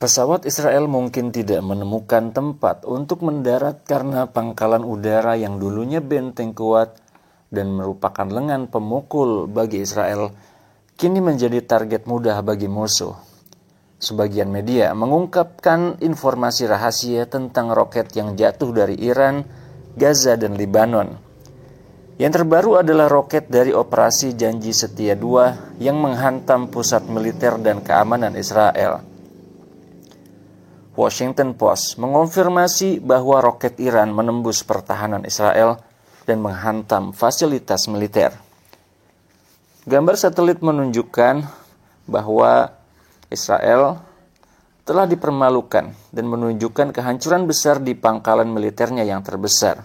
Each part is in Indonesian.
Pesawat Israel mungkin tidak menemukan tempat untuk mendarat karena pangkalan udara yang dulunya benteng kuat dan merupakan lengan pemukul bagi Israel, kini menjadi target mudah bagi musuh. Sebagian media mengungkapkan informasi rahasia tentang roket yang jatuh dari Iran, Gaza, dan Lebanon. Yang terbaru adalah roket dari Operasi Janji Setia II yang menghantam pusat militer dan keamanan Israel. Washington Post mengonfirmasi bahwa roket Iran menembus pertahanan Israel dan menghantam fasilitas militer. Gambar satelit menunjukkan bahwa Israel telah dipermalukan dan menunjukkan kehancuran besar di pangkalan militernya yang terbesar.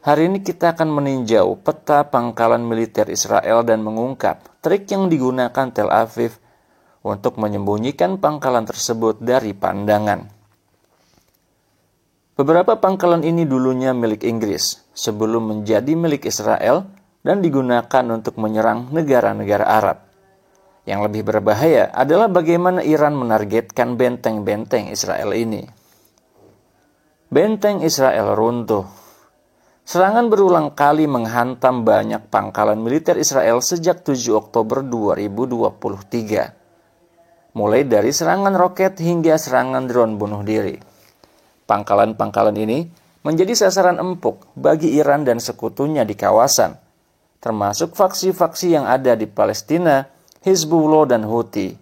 Hari ini kita akan meninjau peta pangkalan militer Israel dan mengungkap trik yang digunakan Tel Aviv untuk menyembunyikan pangkalan tersebut dari pandangan. Beberapa pangkalan ini dulunya milik Inggris sebelum menjadi milik Israel dan digunakan untuk menyerang negara-negara Arab. Yang lebih berbahaya adalah bagaimana Iran menargetkan benteng-benteng Israel ini. Benteng Israel runtuh. Serangan berulang kali menghantam banyak pangkalan militer Israel sejak 7 Oktober 2023. Mulai dari serangan roket hingga serangan drone bunuh diri. Pangkalan-pangkalan ini menjadi sasaran empuk bagi Iran dan sekutunya di kawasan, termasuk faksi-faksi yang ada di Palestina, Hizbullah, dan Houthi.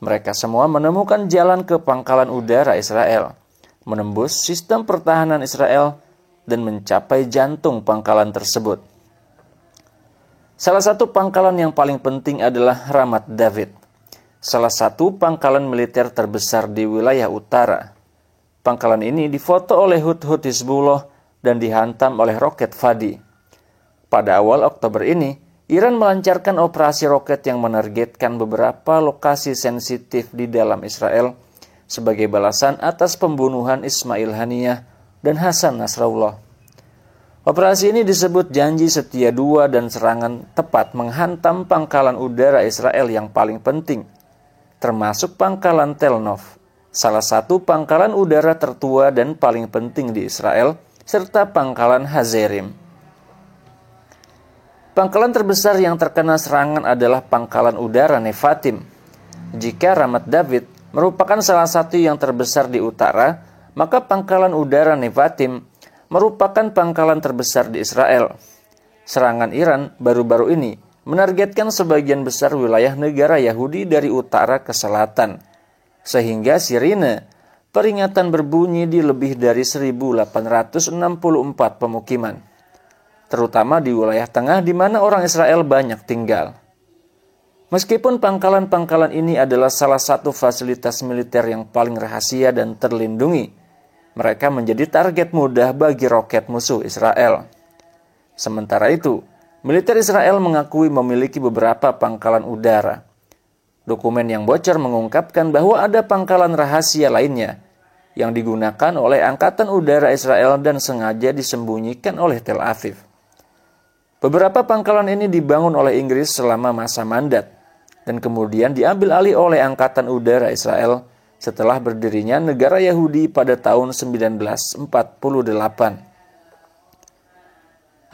Mereka semua menemukan jalan ke pangkalan udara Israel, menembus sistem pertahanan Israel, dan mencapai jantung pangkalan tersebut. Salah satu pangkalan yang paling penting adalah Ramat David, salah satu pangkalan militer terbesar di wilayah utara. Pangkalan ini difoto oleh Hut-Hut Hizbullah dan dihantam oleh roket Fadi. Pada awal Oktober ini, Iran melancarkan operasi roket yang menargetkan beberapa lokasi sensitif di dalam Israel sebagai balasan atas pembunuhan Ismail Haniyah dan Hasan Nasrallah. Operasi ini disebut Janji Setia II dan serangan tepat menghantam pangkalan udara Israel yang paling penting, termasuk pangkalan Tel Nov, salah satu pangkalan udara tertua dan paling penting di Israel, serta pangkalan Hazerim. Pangkalan terbesar yang terkena serangan adalah pangkalan udara Nevatim. Jika Ramat David merupakan salah satu yang terbesar di utara, maka pangkalan udara Nevatim merupakan pangkalan terbesar di Israel. Serangan Iran baru-baru ini menargetkan sebagian besar wilayah negara Yahudi dari utara ke selatan, sehingga sirine peringatan berbunyi di lebih dari 1.864 pemukiman, terutama di wilayah tengah di mana orang Israel banyak tinggal. Meskipun pangkalan-pangkalan ini adalah salah satu fasilitas militer yang paling rahasia dan terlindungi, mereka menjadi target mudah bagi roket musuh Israel. Sementara itu, militer Israel mengakui memiliki beberapa pangkalan udara. Dokumen yang bocor mengungkapkan bahwa ada pangkalan rahasia lainnya yang digunakan oleh Angkatan Udara Israel dan sengaja disembunyikan oleh Tel Aviv. Beberapa pangkalan ini dibangun oleh Inggris selama masa mandat dan kemudian diambil alih oleh Angkatan Udara Israel setelah berdirinya negara Yahudi pada tahun 1948.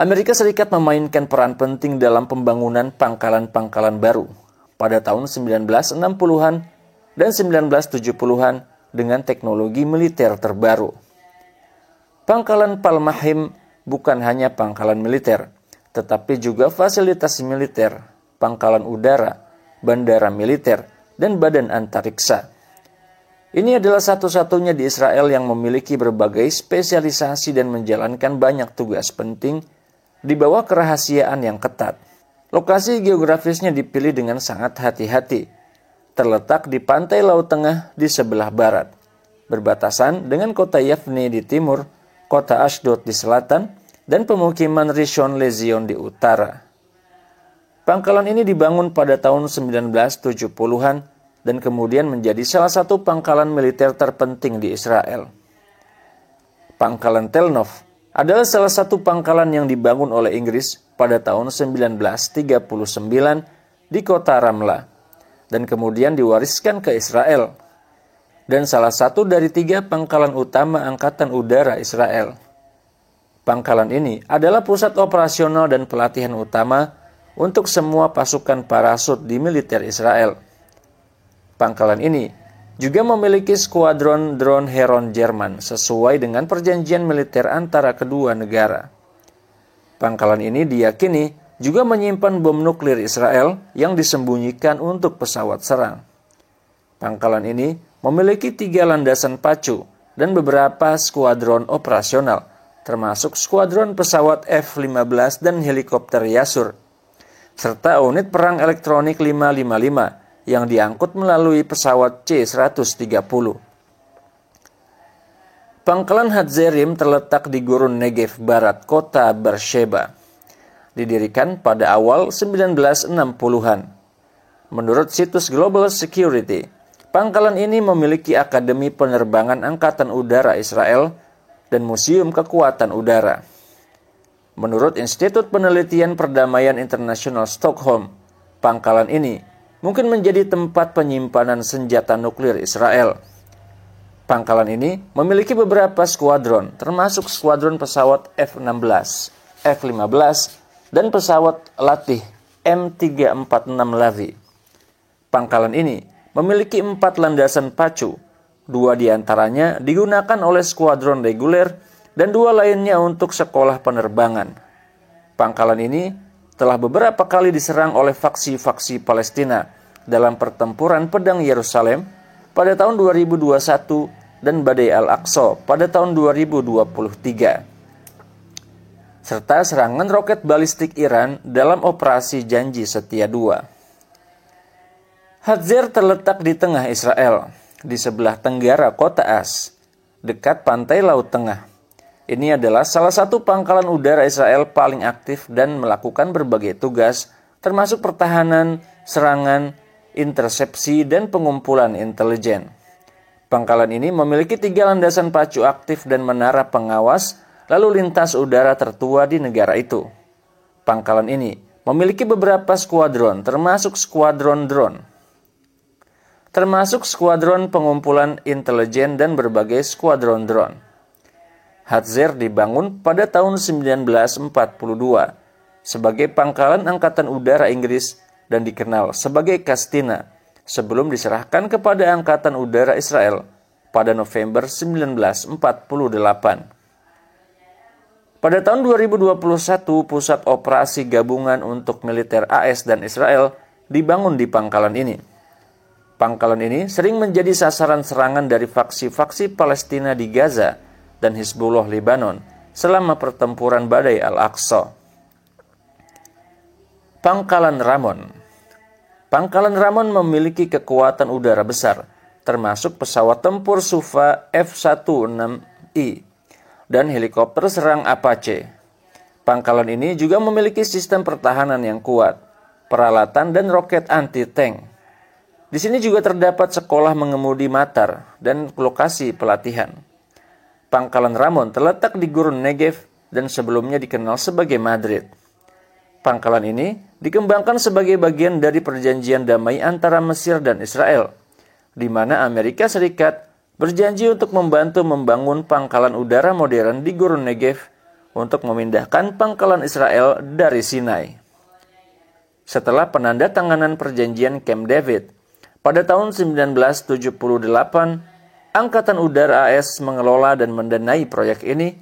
Amerika Serikat memainkan peran penting dalam pembangunan pangkalan-pangkalan baru pada tahun 1960-an dan 1970-an dengan teknologi militer terbaru. Pangkalan Palmahim bukan hanya pangkalan militer, tetapi juga fasilitas militer, pangkalan udara, bandara militer, dan badan antariksa. Ini adalah satu-satunya di Israel yang memiliki berbagai spesialisasi dan menjalankan banyak tugas penting di bawah kerahasiaan yang ketat. Lokasi geografisnya dipilih dengan sangat hati-hati. Terletak di pantai Laut Tengah di sebelah barat, berbatasan dengan kota Yavne di timur, kota Ashdod di selatan, dan pemukiman Rishon LeZion di utara. Pangkalan ini dibangun pada tahun 1970-an dan kemudian menjadi salah satu pangkalan militer terpenting di Israel. Pangkalan Tel Nov adalah salah satu pangkalan yang dibangun oleh Inggris pada tahun 1939 di kota Ramlah dan kemudian diwariskan ke Israel. dan salah satu dari 3 pangkalan utama Angkatan Udara Israel. Pangkalan ini adalah pusat operasional dan pelatihan utama untuk semua pasukan parasut di militer Israel. Pangkalan ini juga memiliki skuadron drone Heron Jerman sesuai dengan perjanjian militer antara kedua negara. Pangkalan ini diyakini juga menyimpan bom nuklir Israel yang disembunyikan untuk pesawat serang. Pangkalan ini memiliki 3 landasan pacu dan beberapa skuadron operasional, termasuk skuadron pesawat F-15 dan helikopter Yasur, serta unit perang elektronik 555 yang diangkut melalui pesawat C-130. Pangkalan Hatzerim terletak di gurun Negev barat kota Beersheba. Didirikan pada awal 1960-an. Menurut situs Global Security, pangkalan ini memiliki Akademi Penerbangan Angkatan Udara Israel dan Museum Kekuatan Udara. Menurut Institut Penelitian Perdamaian Internasional Stockholm, pangkalan ini mungkin menjadi tempat penyimpanan senjata nuklir Israel. Pangkalan ini memiliki beberapa skuadron, termasuk skuadron pesawat F-16, F-15, dan pesawat latih M346 Lavi. Pangkalan ini memiliki 4 landasan pacu. 2 diantaranya digunakan oleh skuadron reguler dan 2 lainnya untuk sekolah penerbangan. Pangkalan ini telah beberapa kali diserang oleh faksi-faksi Palestina dalam pertempuran Pedang Yerusalem pada tahun 2021 dan Badai Al-Aqsa pada tahun 2023. Serta serangan roket balistik Iran dalam operasi Janji Setia II. Hatzer terletak di tengah Israel, di sebelah tenggara kota As, dekat pantai Laut Tengah. Ini adalah salah satu pangkalan udara Israel paling aktif dan melakukan berbagai tugas, termasuk pertahanan, serangan, intersepsi, dan pengumpulan intelijen. Pangkalan ini memiliki 3 landasan pacu aktif dan menara pengawas lalu lintas udara tertua di negara itu. Pangkalan ini memiliki beberapa skuadron, termasuk skuadron drone, termasuk skuadron pengumpulan intelijen dan berbagai skuadron drone. Hatzer dibangun pada tahun 1942 sebagai pangkalan Angkatan Udara Inggris dan dikenal sebagai Kastina sebelum diserahkan kepada Angkatan Udara Israel pada November 1948. Pada tahun 2021, Pusat Operasi Gabungan untuk Militer AS dan Israel dibangun di pangkalan ini. Pangkalan ini sering menjadi sasaran serangan dari faksi-faksi Palestina di Gaza dan Hizbullah Lebanon selama pertempuran Badai Al-Aqsa. Pangkalan Ramon. Pangkalan Ramon memiliki kekuatan udara besar, termasuk pesawat tempur Sufa F-16I dan helikopter serang Apache. Pangkalan ini juga memiliki sistem pertahanan yang kuat, peralatan dan roket anti-tank. Di sini juga terdapat sekolah mengemudi Matar dan lokasi pelatihan. Pangkalan Ramon terletak di gurun Negev dan sebelumnya dikenal sebagai Madrid. Pangkalan ini dikembangkan sebagai bagian dari perjanjian damai antara Mesir dan Israel, di mana Amerika Serikat berjanji untuk membantu membangun pangkalan udara modern di gurun Negev untuk memindahkan pangkalan Israel dari Sinai. Setelah penandatanganan perjanjian Camp David, pada tahun 1978, Angkatan Udara AS mengelola dan mendanai proyek ini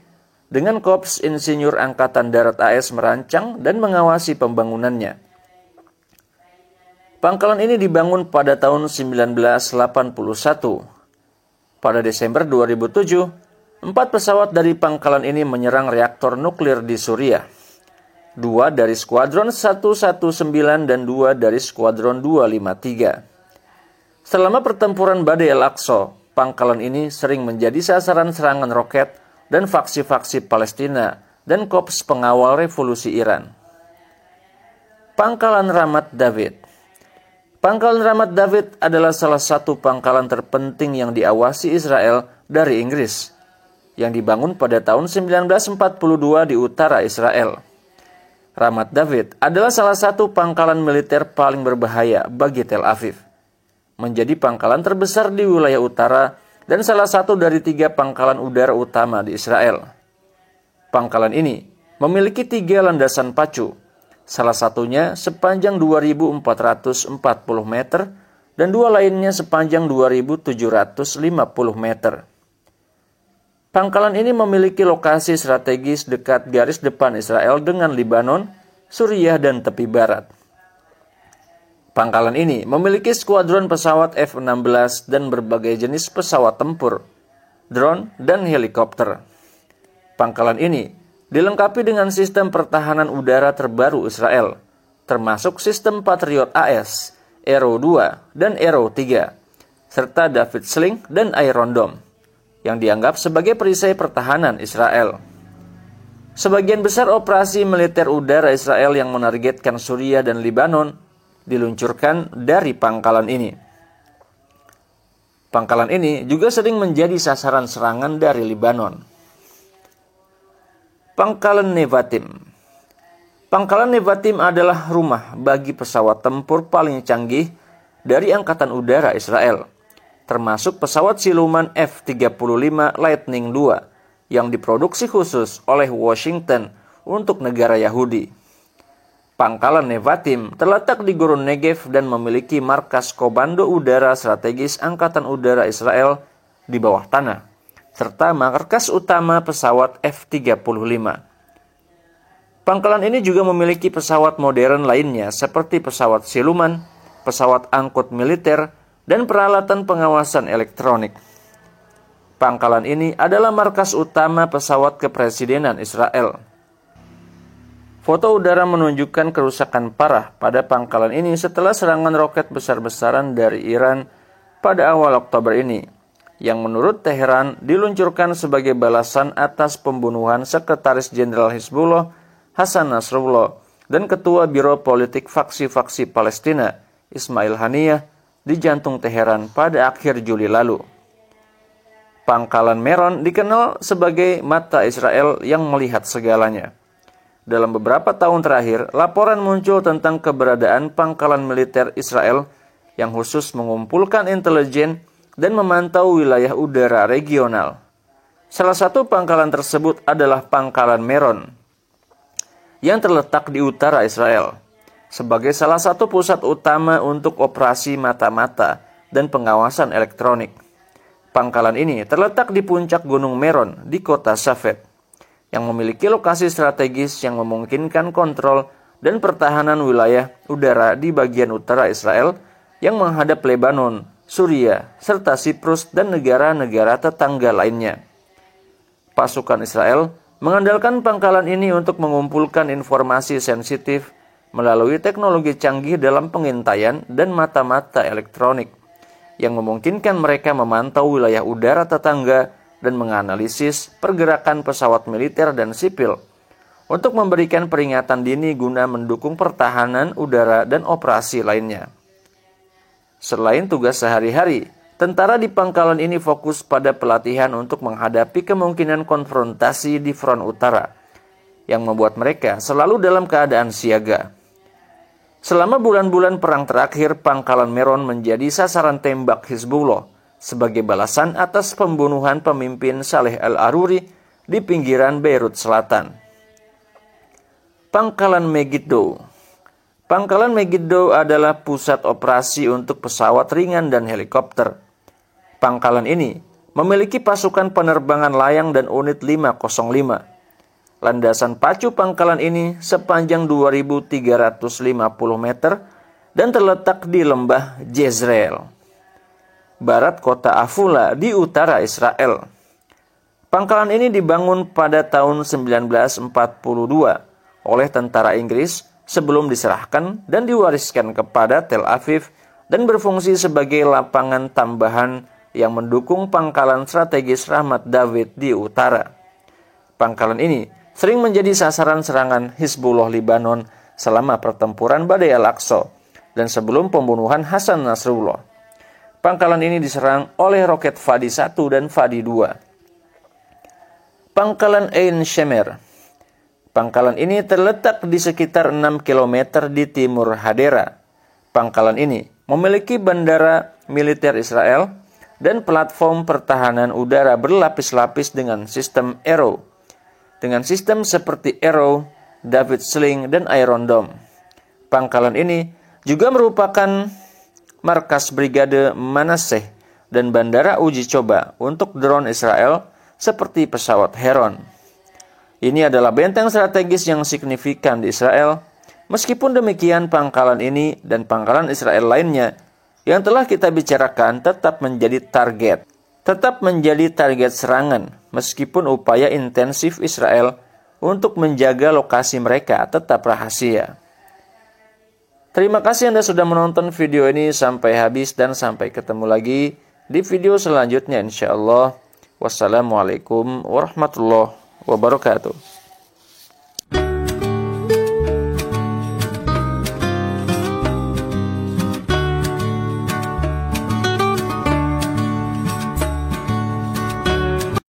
dengan Korps Insinyur Angkatan Darat AS merancang dan mengawasi pembangunannya. Pangkalan ini dibangun pada tahun 1981. Pada Desember 2007, 4 pesawat dari pangkalan ini menyerang reaktor nuklir di Suriah. 2 dari Skuadron 119 dan 2 dari Skuadron 253. Selama pertempuran Badai Al-Aqsa, pangkalan ini sering menjadi sasaran serangan roket dan faksi-faksi Palestina dan Korps Pengawal Revolusi Iran. Pangkalan Ramat David. Pangkalan Ramat David adalah salah satu pangkalan terpenting yang diawasi Israel dari Inggris, yang dibangun pada tahun 1942 di utara Israel. Ramat David adalah salah satu pangkalan militer paling berbahaya bagi Tel Aviv. menjadi pangkalan terbesar di wilayah utara dan salah satu dari 3 pangkalan udara utama di Israel. Pangkalan ini memiliki 3 landasan pacu, salah satunya sepanjang 2.440 meter dan 2 lainnya sepanjang 2.750 meter. Pangkalan ini memiliki lokasi strategis dekat garis depan Israel dengan Lebanon, Suriah, dan tepi barat. Pangkalan ini memiliki skuadron pesawat F-16 dan berbagai jenis pesawat tempur, drone, dan helikopter. Pangkalan ini dilengkapi dengan sistem pertahanan udara terbaru Israel, termasuk sistem Patriot AS, Arrow 2, dan Arrow 3, serta David Sling dan Iron Dome, yang dianggap sebagai perisai pertahanan Israel. Sebagian besar operasi militer udara Israel yang menargetkan Suriah dan Lebanon diluncurkan dari pangkalan ini. Pangkalan ini juga sering menjadi sasaran serangan dari Lebanon. Pangkalan Nevatim. Pangkalan Nevatim adalah rumah bagi pesawat tempur paling canggih dari Angkatan Udara Israel, termasuk pesawat siluman F-35 Lightning II yang diproduksi khusus oleh Washington untuk negara Yahudi. Pangkalan Nevatim terletak di Gurun Negev dan memiliki markas komando udara strategis Angkatan Udara Israel di bawah tanah, serta markas utama pesawat F-35. Pangkalan ini juga memiliki pesawat modern lainnya seperti pesawat siluman, pesawat angkut militer, dan peralatan pengawasan elektronik. Pangkalan ini adalah markas utama pesawat kepresidenan Israel. Foto udara menunjukkan kerusakan parah pada pangkalan ini setelah serangan roket besar-besaran dari Iran pada awal Oktober ini, yang menurut Teheran diluncurkan sebagai balasan atas pembunuhan Sekretaris Jenderal Hizbullah Hassan Nasrullah dan Ketua Biro Politik Faksi-Faksi Palestina Ismail Haniyah di jantung Teheran pada akhir Juli lalu. Pangkalan Meron dikenal sebagai mata Israel yang melihat segalanya. Dalam beberapa tahun terakhir, laporan muncul tentang keberadaan pangkalan militer Israel yang khusus mengumpulkan intelijen dan memantau wilayah udara regional. Salah satu pangkalan tersebut adalah Pangkalan Meron, yang terletak di utara Israel, sebagai salah satu pusat utama untuk operasi mata-mata dan pengawasan elektronik. Pangkalan ini terletak di puncak Gunung Meron di kota Safed, yang memiliki lokasi strategis yang memungkinkan kontrol dan pertahanan wilayah udara di bagian utara Israel yang menghadap Lebanon, Suriah, serta Siprus dan negara-negara tetangga lainnya. Pasukan Israel mengandalkan pangkalan ini untuk mengumpulkan informasi sensitif melalui teknologi canggih dalam pengintaian dan mata-mata elektronik, yang memungkinkan mereka memantau wilayah udara tetangga dan menganalisis pergerakan pesawat militer dan sipil untuk memberikan peringatan dini guna mendukung pertahanan udara dan operasi lainnya. Selain tugas sehari-hari, tentara di pangkalan ini fokus pada pelatihan untuk menghadapi kemungkinan konfrontasi di front utara, yang membuat mereka selalu dalam keadaan siaga. Selama bulan-bulan perang terakhir, Pangkalan Meron menjadi sasaran tembak Hizbullah sebagai balasan atas pembunuhan pemimpin Saleh Al-Aruri di pinggiran Beirut Selatan. Pangkalan Megiddo. Pangkalan Megiddo adalah pusat operasi untuk pesawat ringan dan helikopter. Pangkalan ini memiliki pasukan penerbangan layang dan unit 505. Landasan pacu pangkalan ini sepanjang 2.350 meter dan terletak di lembah Jezreel, barat kota Afula di utara Israel. Pangkalan ini dibangun pada tahun 1942 oleh tentara Inggris sebelum diserahkan dan diwariskan kepada Tel Aviv dan berfungsi sebagai lapangan tambahan yang mendukung pangkalan strategis Ramat David di utara. Pangkalan ini sering menjadi sasaran serangan Hizbullah Lebanon selama pertempuran Badai Al-Aqsa dan sebelum pembunuhan Hassan Nasrullah. Pangkalan ini diserang oleh roket Fadi 1 dan Fadi 2. Pangkalan Ein Shemer. Pangkalan ini terletak di sekitar 6 km di timur Hadera. Pangkalan ini memiliki bandara militer Israel dan platform pertahanan udara berlapis-lapis dengan sistem Arrow. Dengan sistem seperti Arrow, David Sling, dan Iron Dome. Pangkalan ini juga merupakan markas Brigade Manasseh dan bandara uji coba untuk drone Israel seperti pesawat Heron. Ini adalah benteng strategis yang signifikan di Israel. Meskipun demikian, pangkalan ini dan pangkalan Israel lainnya yang telah kita bicarakan tetap menjadi target serangan, meskipun upaya intensif Israel untuk menjaga lokasi mereka tetap rahasia. Terima kasih Anda sudah menonton video ini sampai habis dan sampai ketemu lagi di video selanjutnya insyaallah. Wassalamualaikum warahmatullahi wabarakatuh.